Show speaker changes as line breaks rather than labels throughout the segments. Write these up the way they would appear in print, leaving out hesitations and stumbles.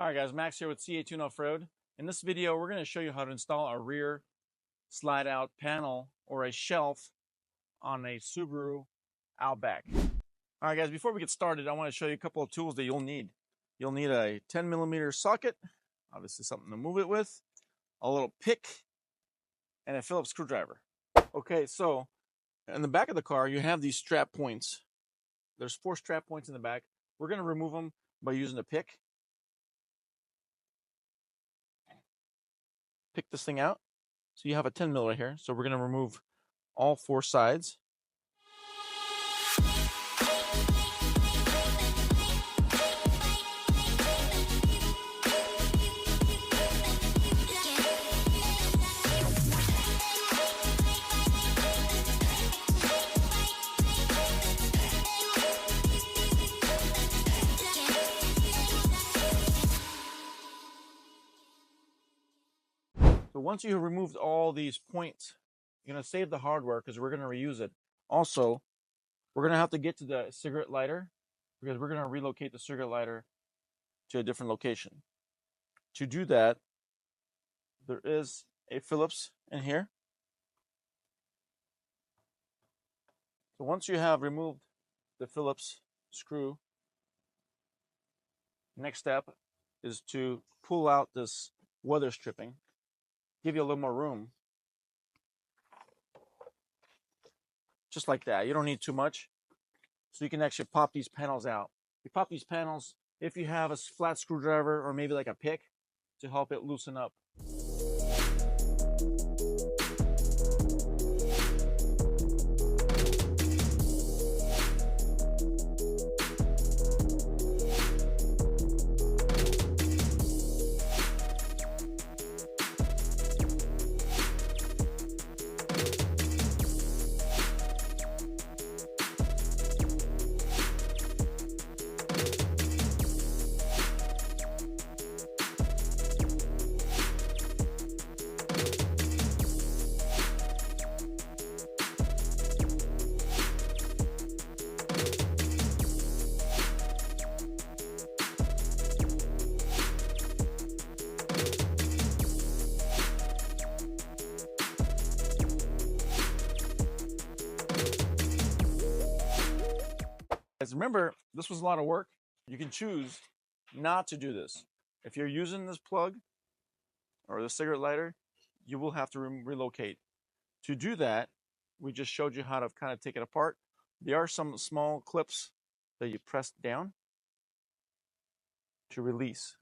Alright guys, Max here with CAtuned Off-road. In this video, we're going to show you how to install a rear slide-out panel or a shelf on a Subaru Outback. Alright guys, before we get started, I want to show you a couple of tools that you'll need. You'll need a 10mm socket, obviously something to move it with, a little pick, and a Phillips screwdriver. Okay, so in the back of the car, you have these strap points. There's 4 strap points in the back. We're going to remove them by using a pick. Pick this thing out. So you have a 10mm right here. So we're going to remove all 4 sides. So once you have removed all these points, you're going to save the hardware because we're going to reuse it. Also, we're going to have to get to the cigarette lighter because we're going to relocate the cigarette lighter to a different location. To do that, there is a Phillips in here. So once you have removed the Phillips screw, next step is to pull out this weather stripping. Give you a little more room. Just like that. You don't need too much. So you can actually pop these panels out. You pop these panels if you have a flat screwdriver or maybe like a pick to help it loosen up. Remember, this was a lot of work. You can choose not to do this. If you're using this plug or the cigarette lighter, you will have to relocate. To do that, we just showed you how to kind of take it apart. There are some small clips that you press down to release.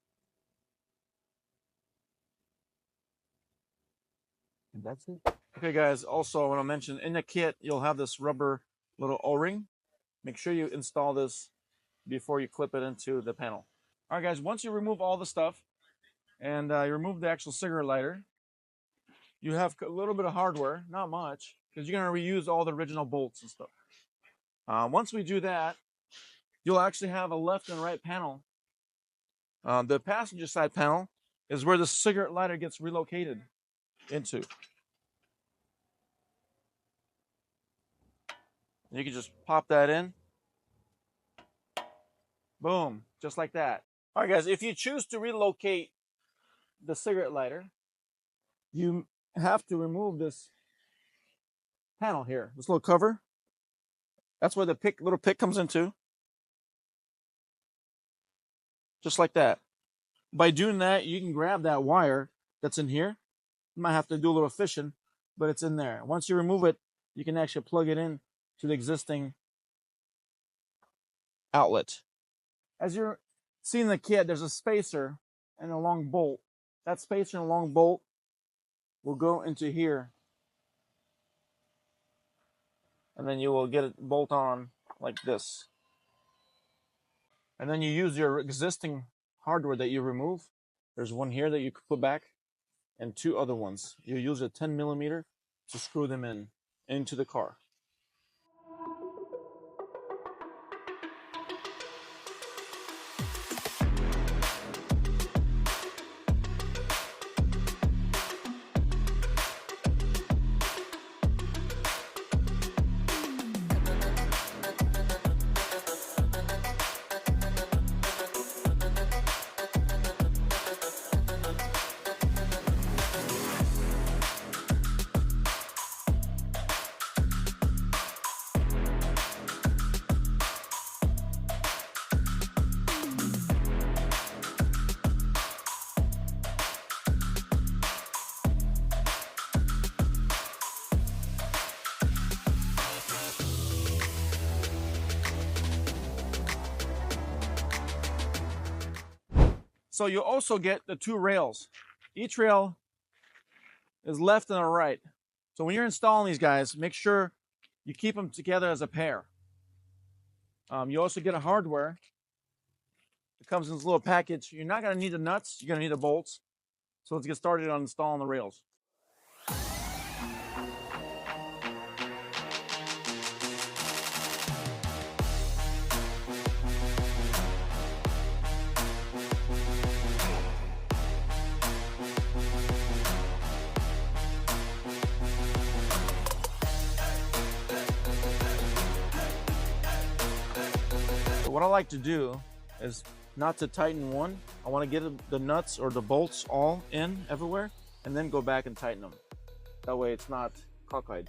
And that's it. Okay guys, also I want to mention in the kit, you'll have this rubber little O-ring. Make sure you install this before you clip it into the panel. All right, guys, once you remove all the stuff and you remove the actual cigarette lighter, you have a little bit of hardware, not much, because you're going to reuse all the original bolts and stuff. Once we do that, you'll actually have a left and right panel. The passenger side panel is where the cigarette lighter gets relocated into. You can just pop that in. Boom, just like that. All right, guys, if you choose to relocate the cigarette lighter, you have to remove this panel here, this little cover. That's where the little pick comes into. Just like that. By doing that, you can grab that wire that's in here. You might have to do a little fishing, but it's in there. Once you remove it, you can actually plug it in to the existing outlet. As you're seeing the kit, there's a spacer and a long bolt. That spacer and a long bolt will go into here. And then you will get it bolt on like this. And then you use your existing hardware that you remove. There's one here that you could put back and 2 other ones. You use a 10mm to screw them into the car. So you'll also get the two rails. Each rail is left and a right. So when you're installing these guys, make sure you keep them together as a pair. You also get a hardware. It comes in this little package. You're not going to need the nuts. You're going to need the bolts. So let's get started on installing the rails. So what I like to do is not to tighten one. I want to get the nuts or the bolts all in everywhere and then go back and tighten them. That way it's not cockeyed.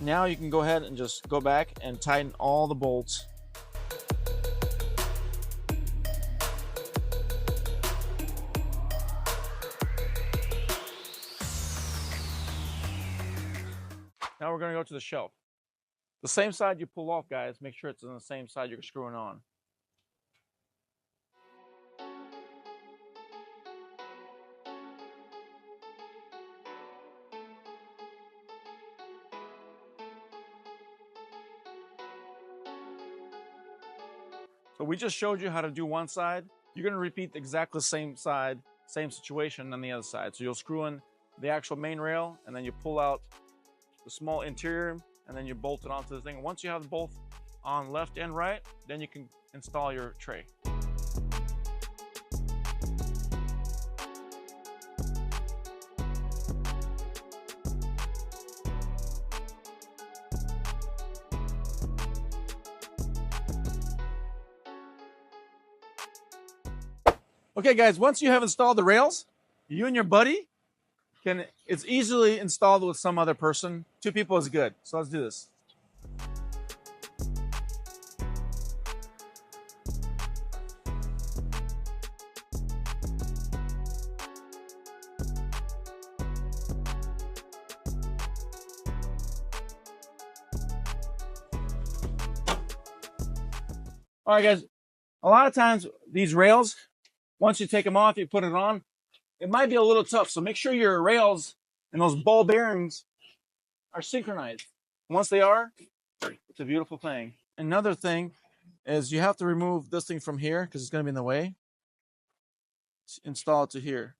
Now you can go ahead and just go back and tighten all the bolts. Now we're going to go to the shelf. The same side you pull off, guys, make sure it's on the same side you're screwing on. So we just showed you how to do one side. You're going to repeat exactly the same side, same situation on the other side. So you'll screw in the actual main rail, and then you pull out the small interior, and then you bolt it onto the thing. Once you have both on left and right, then you can install your tray. Okay guys, once you have installed the rails, you and your buddy it's easily installed with some other person. 2 people is good. So let's do this. All right guys, a lot of times these rails, once you take them off, you put it on, it might be a little tough. So make sure your rails and those ball bearings are synchronized. Once they are, it's a beautiful thing. Another thing is you have to remove this thing from here because it's going to be in the way. Install it to here.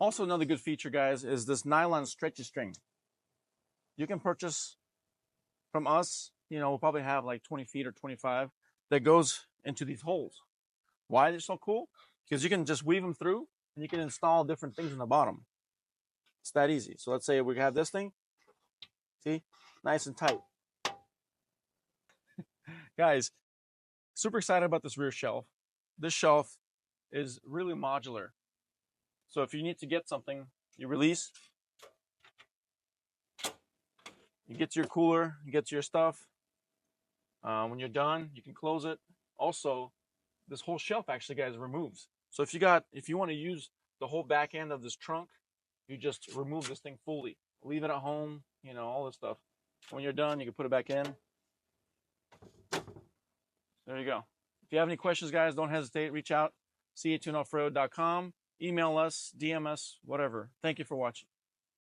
Also, another good feature, guys, is this nylon stretchy string. You can purchase from us, we'll probably have like 20 feet or 25 that goes into these holes. Why they're so cool? Because you can just weave them through and you can install different things in the bottom. It's that easy. So let's say we have this thing. See? Nice and tight. Guys, super excited about this rear shelf. This shelf is really modular. So if you need to get something, you release, you get to your cooler, you get to your stuff. When you're done, you can close it. Also, this whole shelf actually, guys, removes. So if you want to use the whole back end of this trunk, you just remove this thing fully. Leave it at home, all this stuff. When you're done, you can put it back in. There you go. If you have any questions, guys, don't hesitate. Reach out. CAtuned Off-road.com. Email us, DM us, whatever. Thank you for watching.